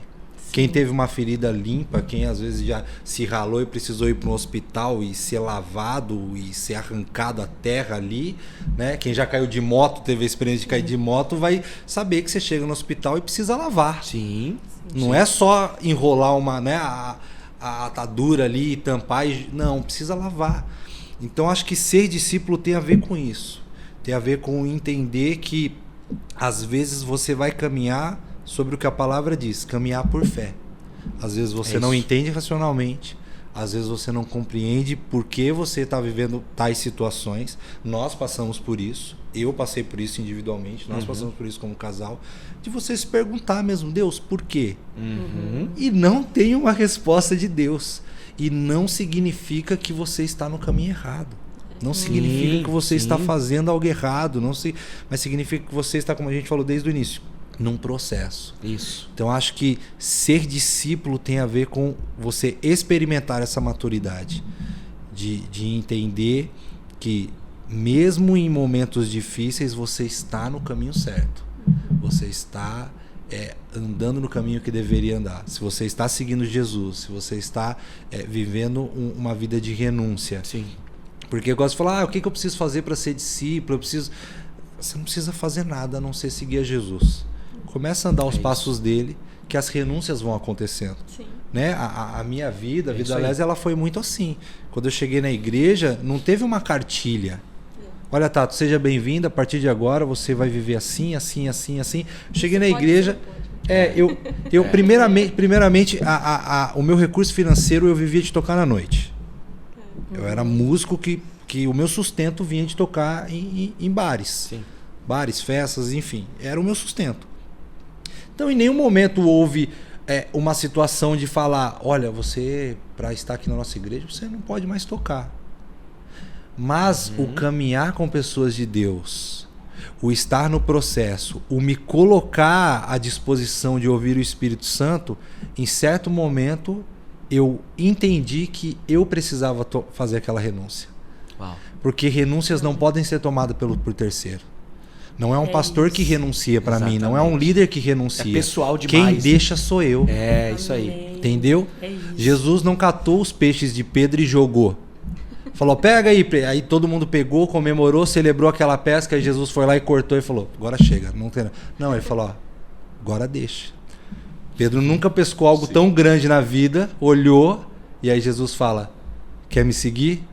Quem teve uma ferida limpa, quem às vezes já se ralou e precisou ir para um hospital e ser lavado e ser arrancado a terra ali, né? Quem já caiu de moto, teve a experiência de cair de moto, vai saber que você chega no hospital e precisa lavar. Sim. Não é só enrolar a atadura ali e tampar. Não, precisa lavar. Então acho que ser discípulo tem a ver com isso. Tem a ver com entender que às vezes você vai caminhar sobre o que a palavra diz, caminhar por fé. Às vezes você não entende racionalmente, às vezes você não compreende por que você está vivendo tais situações. Nós passamos por isso, eu passei por isso individualmente, nós passamos por isso como casal, de você se perguntar mesmo, Deus, por quê? E não tem uma resposta de Deus. E não significa que você está no caminho errado. Não significa que você está fazendo algo errado, mas significa que você está, como a gente falou desde o início, num processo. Isso. Então acho que ser discípulo tem a ver com você experimentar essa maturidade de entender que mesmo em momentos difíceis você está no caminho certo. Você está andando no caminho que deveria andar. Se você está seguindo Jesus, se você está vivendo uma vida de renúncia. Sim. Porque eu gosto de falar, o que eu preciso fazer para ser discípulo? Você não precisa fazer nada a não ser seguir a Jesus. Começa a andar os passos dele, que as renúncias vão acontecendo. Sim. Né? A minha vida, a vida da Lésia, ela foi muito assim. Quando eu cheguei na igreja, não teve uma cartilha. Olha, Tato, seja bem-vindo, a partir de agora você vai viver assim, assim, assim, assim. Cheguei na igreja, eu primeiramente o meu recurso financeiro eu vivia de tocar na noite. Eu era músico que o meu sustento vinha de tocar em bares. Sim. Bares, festas, enfim. Era o meu sustento. Então, em nenhum momento houve uma situação de falar, olha, você, para estar aqui na nossa igreja, você não pode mais tocar. Mas o caminhar com pessoas de Deus, o estar no processo, o me colocar à disposição de ouvir o Espírito Santo, em certo momento eu entendi que eu precisava fazer aquela renúncia. Uau. Porque renúncias não podem ser tomadas por terceiro. Não é um pastor que renuncia para mim, não é um líder que renuncia. É pessoal demais. Quem deixa sou eu. É isso aí. Entendeu? É isso. Jesus não catou os peixes de Pedro e jogou. Falou, pega aí. Aí todo mundo pegou, comemorou, celebrou aquela pesca, e Jesus foi lá e cortou e falou, agora chega. Não, ele falou, agora deixa. Pedro nunca pescou algo tão grande na vida, olhou, e aí Jesus fala, quer me seguir?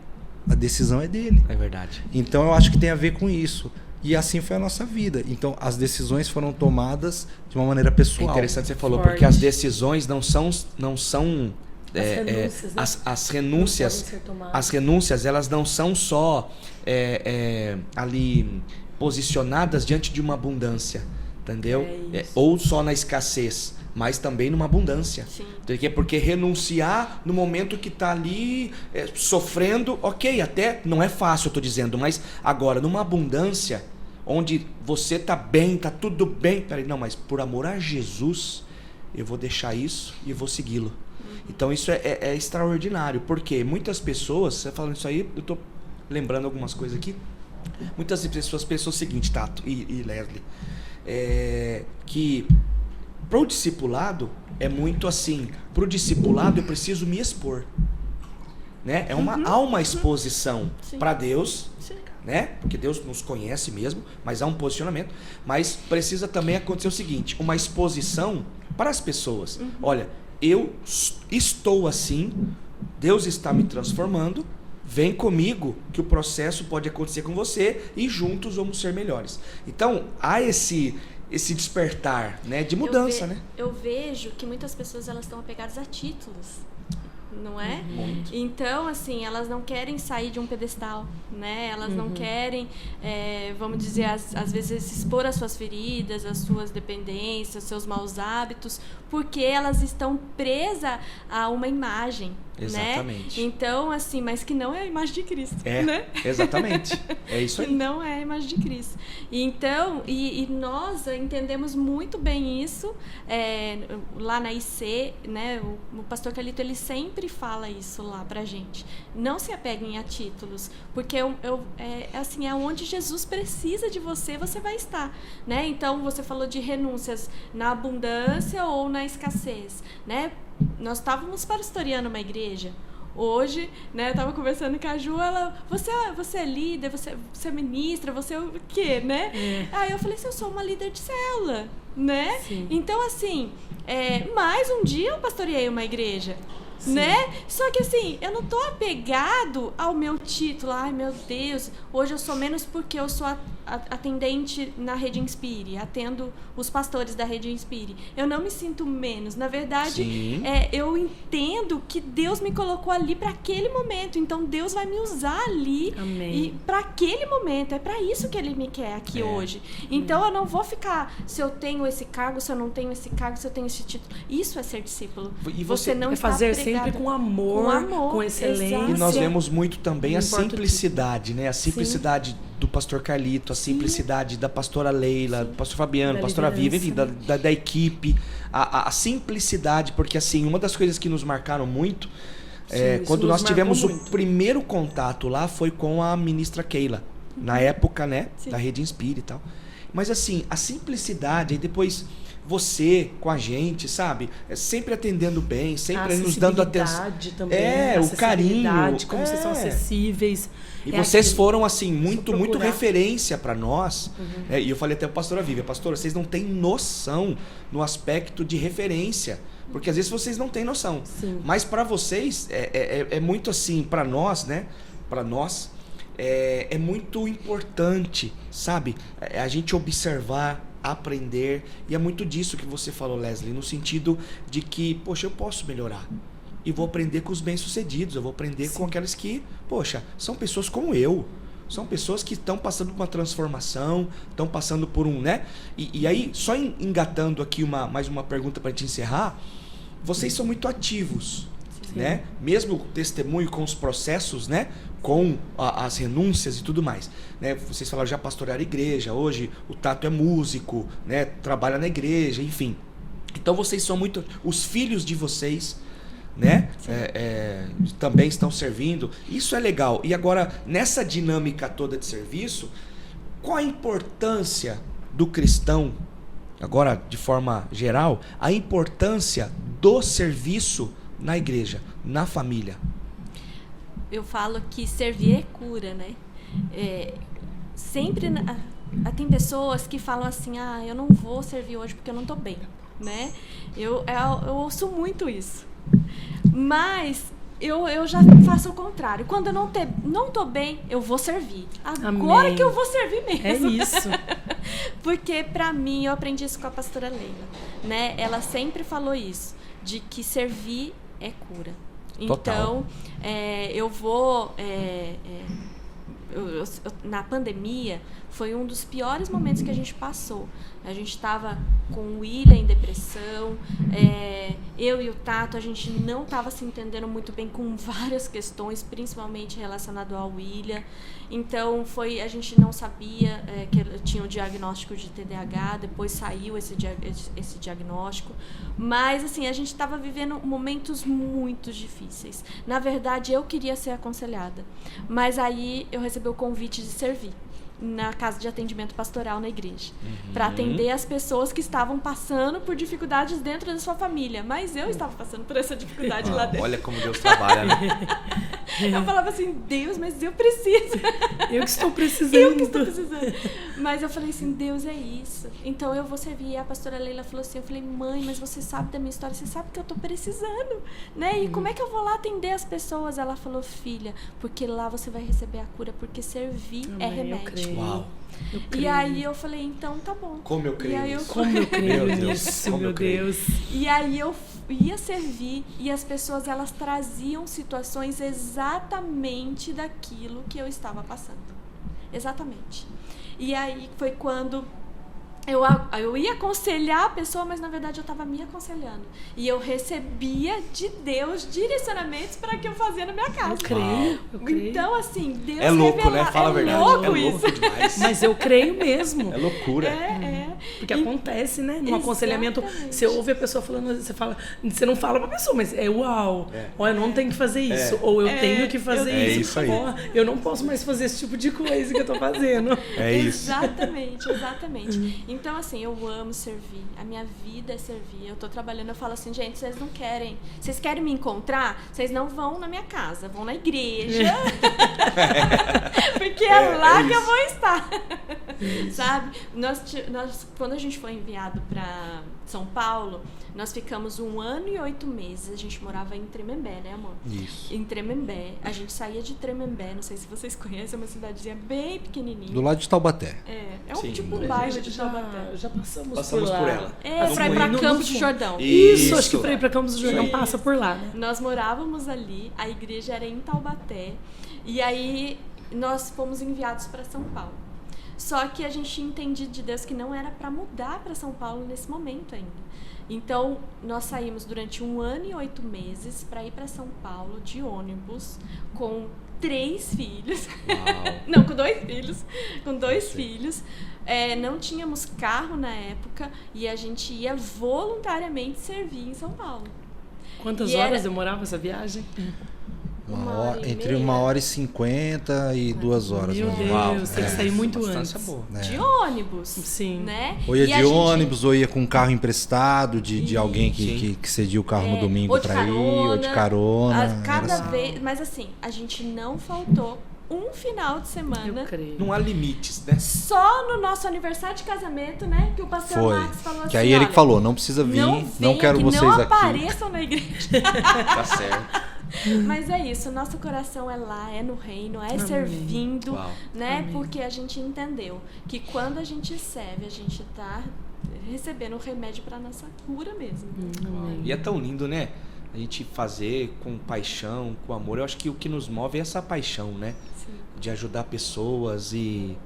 A decisão é dele. É verdade. Então eu acho que tem a ver com isso. E assim foi a nossa vida. Então as decisões foram tomadas de uma maneira pessoal. É interessante você falou, Forte. porque as decisões não são as renúncias, elas não são só ali posicionadas diante de uma abundância, entendeu? Ou só na escassez, mas também numa abundância. Sim. Porque renunciar no momento que está ali sofrendo, ok, até não é fácil, eu estou dizendo, mas agora numa abundância onde você está bem, está tudo bem, peraí, não, mas por amor a Jesus eu vou deixar isso e vou segui-lo. Então isso é extraordinário, porque muitas pessoas, você falando isso aí, eu estou lembrando algumas coisas aqui, muitas pessoas pensam o seguinte, Tato e Leslie, que para o discipulado é muito assim, para o discipulado eu preciso me expor, né? Há uma exposição para Deus, né? Porque Deus nos conhece mesmo, mas há um posicionamento, mas precisa também acontecer o seguinte, uma exposição para as pessoas. Olha, eu estou assim, Deus está me transformando, vem comigo que o processo pode acontecer com você e juntos vamos ser melhores. Então, há esse despertar, né, de mudança, né? Eu vejo que muitas pessoas elas estão apegadas a títulos, não é? Então, assim, elas não querem sair de um pedestal, né? Elas não querem, vamos dizer, às vezes se expor às suas feridas, às suas dependências, aos seus maus hábitos, porque elas estão presas a uma imagem, Exatamente. né? Então, assim, mas que não é a imagem de Cristo, né? Exatamente. É isso aí. Que não é a imagem de Cristo. Então, e nós entendemos muito bem isso, lá na IC, né? O pastor Carlito, ele sempre fala isso lá pra gente. Não se apeguem a títulos, porque assim, é onde Jesus precisa de você, você vai estar, né? Então, você falou de renúncias na abundância ou na escassez, né? Nós estávamos pastoreando uma igreja. Hoje, né, eu estava conversando com a Ju, ela, você é líder, você é ministra, você é o quê, né? Aí eu falei assim, eu sou uma líder de célula, né? Sim. Então, assim, mais um dia eu pastoreei uma igreja, né? Só que, assim, eu não tô apegado ao meu título. Ai, meu Deus, hoje eu sou menos porque eu sou atendente na Rede Inspire, atendo os pastores da Rede Inspire. Eu não me sinto menos. Na verdade, eu entendo que Deus me colocou ali para aquele momento. Então, Deus vai me usar ali. E para aquele momento. É para isso que Ele me quer aqui hoje. Então, eu não vou ficar se eu tenho esse cargo, se eu não tenho esse cargo, se eu tenho esse título. Isso é ser discípulo. E você não está fazer pregado. Sempre com amor, com excelência. Exato. E nós vemos muito também a simplicidade, né? A simplicidade do pastor Carlito, a simplicidade da pastora Leila, do pastor Fabiano, pastora Viva, enfim, da equipe. A simplicidade, porque assim, uma das coisas que nos marcaram muito, quando nós tivemos o primeiro contato lá, foi com a ministra Keila, na época, né? Da Rede Inspire e tal. Mas assim, a simplicidade, aí depois... Você com a gente, sabe? Sempre atendendo bem, sempre nos dando atenção. Também, o carinho. Como vocês são acessíveis. E vocês foram, assim, muito referência para nós. E eu falei até pro pastor Vivi, pastora, vocês não têm noção no aspecto de referência. Porque às vezes vocês não têm noção. Sim. Mas para vocês, é muito assim, para nós, né? Para nós, é muito importante, sabe? A gente observar, aprender, e é muito disso que você falou, Leslie, no sentido de que, poxa, eu posso melhorar e vou aprender com os bem-sucedidos, eu vou aprender com aquelas que, poxa, são pessoas como eu, são pessoas que estão passando por uma transformação, estão passando por um, né? E aí, só engatando aqui mais uma pergunta para a gente encerrar, vocês são muito ativos, né? Mesmo o testemunho com os processos, né? Com as renúncias e tudo mais, né? Vocês falaram, já pastorearam a igreja, hoje o Tato é músico, né? Trabalha na igreja, enfim. Então vocês são muito... Os filhos de vocês, né? Também estão servindo. Isso é legal. E agora, nessa dinâmica toda de serviço, qual a importância do cristão, agora de forma geral, a importância do serviço na igreja, na família? Eu falo que servir é cura, né? Sempre tem pessoas que falam assim, eu não vou servir hoje porque eu não tô bem, né? Eu ouço muito isso. Mas eu já faço o contrário. Quando eu não tô bem, eu vou servir. Agora que eu vou servir mesmo. É isso. Porque pra mim, eu aprendi isso com a pastora Leila, né? Ela sempre falou isso, de que servir é cura. Total. Então, eu vou... na pandemia, foi um dos piores momentos que a gente passou. A gente estava com o William em depressão, eu e o Tato, a gente não estava se entendendo muito bem com várias questões, principalmente relacionado ao William. Então, a gente não sabia que ele tinha o diagnóstico de TDAH, depois saiu esse diagnóstico. Mas, assim, a gente estava vivendo momentos muito difíceis. Na verdade, eu queria ser aconselhada. Mas aí eu recebi o convite de servir na casa de atendimento pastoral na igreja, para atender as pessoas que estavam passando por dificuldades dentro da sua família, mas eu estava passando por essa dificuldade lá dentro. Olha como Deus trabalha, né? Eu falava assim, Deus, mas eu preciso. Eu que estou precisando. Mas eu falei assim, Deus, é isso. Então eu vou servir. E a pastora Leila falou assim, eu falei, mãe, mas você sabe da minha história, você sabe que eu estou precisando, né? E como é que eu vou lá atender as pessoas? Ela falou, filha, porque lá você vai receber a cura, porque servir é remédio. Uau. E aí eu falei, então tá bom. Como eu creio nisso. Como eu creio nisso, meu Deus. E aí eu ia servir e as pessoas, elas traziam situações exatamente daquilo que eu estava passando. Exatamente. E aí foi quando eu ia aconselhar a pessoa, mas na verdade eu estava me aconselhando. E eu recebia de Deus direcionamentos para que eu fazia na minha casa. Eu creio. Então, assim, Deus É louco, né? Fala a verdade. louco É louco isso. demais. Mas eu creio mesmo. É loucura. Porque acontece, né? No aconselhamento, Exatamente. você ouve a pessoa falando, você não fala pra pessoa, mas uau, ó, eu não tenho que fazer isso, ou eu tenho que fazer isso. isso aí. Ó, eu não posso mais fazer esse tipo de coisa que eu tô fazendo. É isso. Exatamente, exatamente. Então, assim, eu amo servir. A minha vida é servir. Eu tô trabalhando, eu falo assim, gente, vocês querem me encontrar? Vocês não vão na minha casa, vão na igreja. Porque é lá que eu vou estar. Sabe? Nós, quando a gente foi enviado para São Paulo, nós ficamos 1 ano e 8 meses. A gente morava em Tremembé, né, amor? Isso. Em Tremembé. A gente saía de Tremembé, não sei se vocês conhecem, é uma cidadezinha bem pequenininha. Do lado de Taubaté. É um Sim. tipo um bairro de Taubaté. Já passamos Passamos por lá. por ela. É, Não pra ir foi. pra No- Campos no- do Jordão. Isso, Isso. acho que pra ir pra Campos do Jordão Isso. passa por lá, né? Nós morávamos ali, a igreja era em Taubaté, e aí nós fomos enviados para São Paulo. Só que a gente tinha entendido de Deus que não era para mudar para São Paulo nesse momento ainda. Então, nós saímos durante 1 ano e 8 meses para ir para São Paulo de ônibus com 3 filhos. Não, com 2 filhos. Com 2 filhos. Não tínhamos carro na época e a gente ia voluntariamente servir em São Paulo. Quantas E horas era- demorava essa viagem? Uma hora e Entre meia. 1h50 e 2 horas. Meu mais ou Deus, menos. tem que sair muito Distância antes. boa. De ônibus. Sim. Né? Ou ia E a de gente- ônibus, ou ia com um carro emprestado de alguém Sim. que cedia o carro no domingo ou de pra ir, ou de carona. Era Cada assim. vez, mas assim, a gente não faltou um final de semana. Eu creio. Não há limites, né? Só no nosso aniversário de casamento, né? Que o pastor Foi. Max falou assim: Que aí ele olha, que falou, não precisa vir, não venha quero aqui, vocês não aqui. apareçam na igreja. Tá certo. Mas é isso, nosso coração é lá, é no reino, é servindo, Uau. né? Amém. Porque a gente entendeu que quando a gente serve, a gente tá recebendo o remédio para nossa cura mesmo. Amém. E é tão lindo, né? A gente fazer com paixão, com amor. Eu acho que o que nos move é essa paixão, né? Sim. De ajudar pessoas e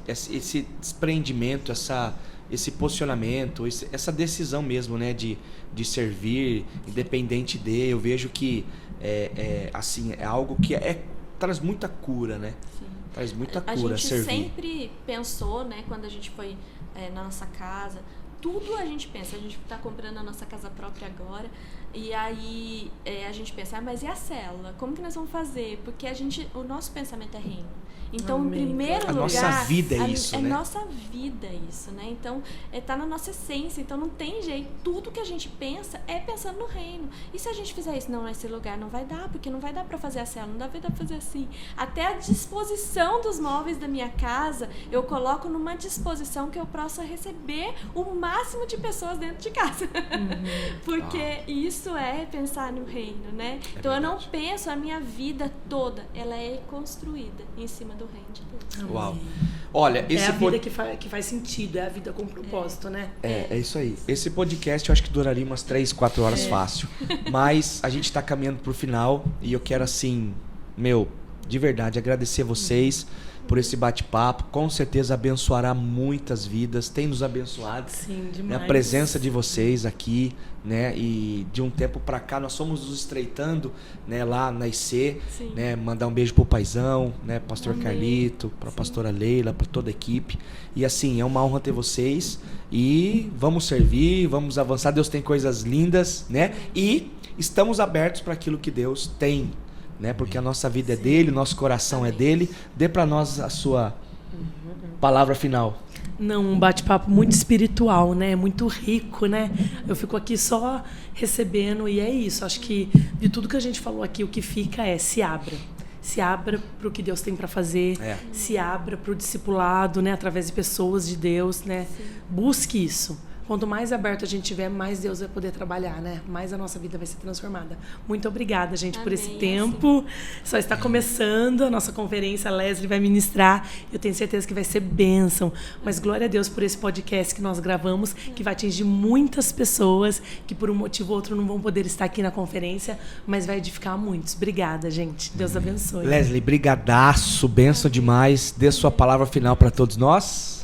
esse desprendimento, esse posicionamento, essa decisão mesmo, né? De servir, independente de. Eu vejo que assim, é algo que traz muita cura, né? Sim. Traz muita A cura gente servir. sempre pensou, né, quando a gente foi na nossa casa, tudo a gente pensa, a gente está comprando a nossa casa própria agora, e aí a gente pensa, mas e a célula? Como que nós vamos fazer? Porque o nosso pensamento é reino. Então, Amém. em primeiro A lugar... nossa vida é isso, né? nossa vida isso, né? Então, tá na nossa essência, então não tem jeito. Tudo que a gente pensa é pensando no reino. E se a gente fizer isso? Não, nesse lugar não vai dar, porque não vai dar para fazer a célula, não vai dar para fazer assim. Até a disposição dos móveis da minha casa, eu coloco numa disposição que eu possa receber o máximo de pessoas dentro de casa. Porque isso é pensar no reino, né? Então, eu não verdade. penso a minha vida toda, ela é construída em cima do reino de Deus. Uau. Olha, esse É a vida que faz sentido, é a vida com propósito, né? É isso aí. Esse podcast eu acho que duraria umas 3, 4 horas fácil. Mas a gente tá caminhando pro final e eu quero assim, de verdade, agradecer vocês por esse bate-papo. Com certeza abençoará muitas vidas. Tem nos abençoado. Sim, Né? demais. A presença de vocês aqui, né? E de um tempo pra cá nós fomos nos estreitando, né? Lá na IC, Sim. né? Mandar um beijo pro paizão, né? Pastor Amém. Carlito, pra Sim. pastora Leila, pra toda a equipe. E assim, é uma honra ter vocês e vamos servir, vamos avançar. Deus tem coisas lindas, né? E estamos abertos para aquilo que Deus tem, né? Porque a nossa vida é dele, o nosso coração é dele. Dê para nós a sua palavra final. Não, um bate-papo muito espiritual, né? Muito rico, né? Eu fico aqui só recebendo e é isso. Acho que de tudo que a gente falou aqui, o que fica é se abra. Se abra para o que Deus tem para fazer. É. Se abra para o discipulado, né? Através de pessoas de Deus, né? Busque isso. Quanto mais aberto a gente tiver, mais Deus vai poder trabalhar, né? Mais a nossa vida vai ser transformada. Muito obrigada, gente, por esse tempo. Só está começando a nossa conferência, a Leslie vai ministrar. Eu tenho certeza que vai ser bênção. Mas glória a Deus por esse podcast que nós gravamos, que vai atingir muitas pessoas que por um motivo ou outro não vão poder estar aqui na conferência, mas vai edificar muitos. Obrigada, gente. Deus abençoe. Leslie, brigadaço, benção demais. Dê sua palavra final para todos nós.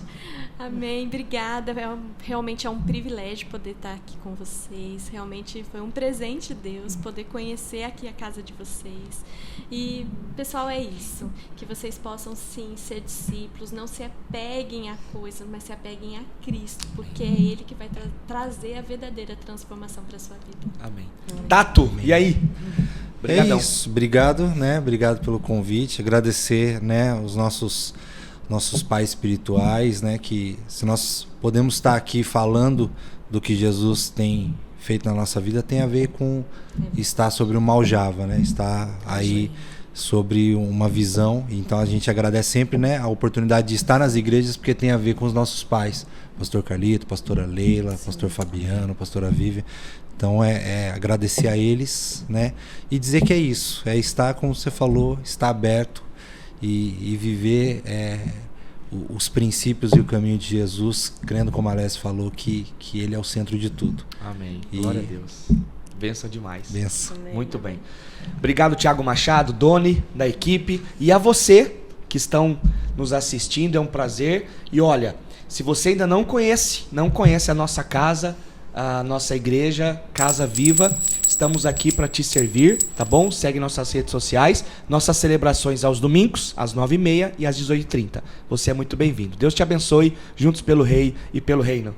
Amém, obrigada. Realmente é um privilégio poder estar aqui com vocês. Realmente foi um presente de Deus poder conhecer aqui a casa de vocês. E, pessoal, é isso. Que vocês possam, sim, ser discípulos. Não se apeguem a coisas, mas se apeguem a Cristo. Porque é Ele que vai trazer a verdadeira transformação para a sua vida. Amém. Tato, e aí? Obrigadão. É isso. Obrigado, né? Obrigado pelo convite. Agradecer, né, os nossos pais espirituais, né, que se nós podemos estar aqui falando do que Jesus tem feito na nossa vida, tem a ver com estar sobre uma aljava, né, estar aí sobre uma visão. Então a gente agradece sempre, né, a oportunidade de estar nas igrejas, porque tem a ver com os nossos pais, pastor Carlito, pastora Leila, pastor Fabiano, pastora Vivian. Então é agradecer a eles, né, e dizer que é isso, é estar, como você falou, estar aberto e viver os princípios e o caminho de Jesus, crendo, como a Alessia falou, que Ele é o centro de tudo. Amém. Glória a Deus. Benção demais. Benção. Muito bem. Obrigado, Thiago Machado, Doni, da equipe, e a você que estão nos assistindo, é um prazer. E olha, se você ainda não conhece a nossa casa, a nossa igreja, Casa Viva, estamos aqui para te servir, tá bom? Segue nossas redes sociais, nossas celebrações aos domingos, às 9h30 e às 18h30. Você é muito bem-vindo. Deus te abençoe, juntos pelo Rei e pelo Reino.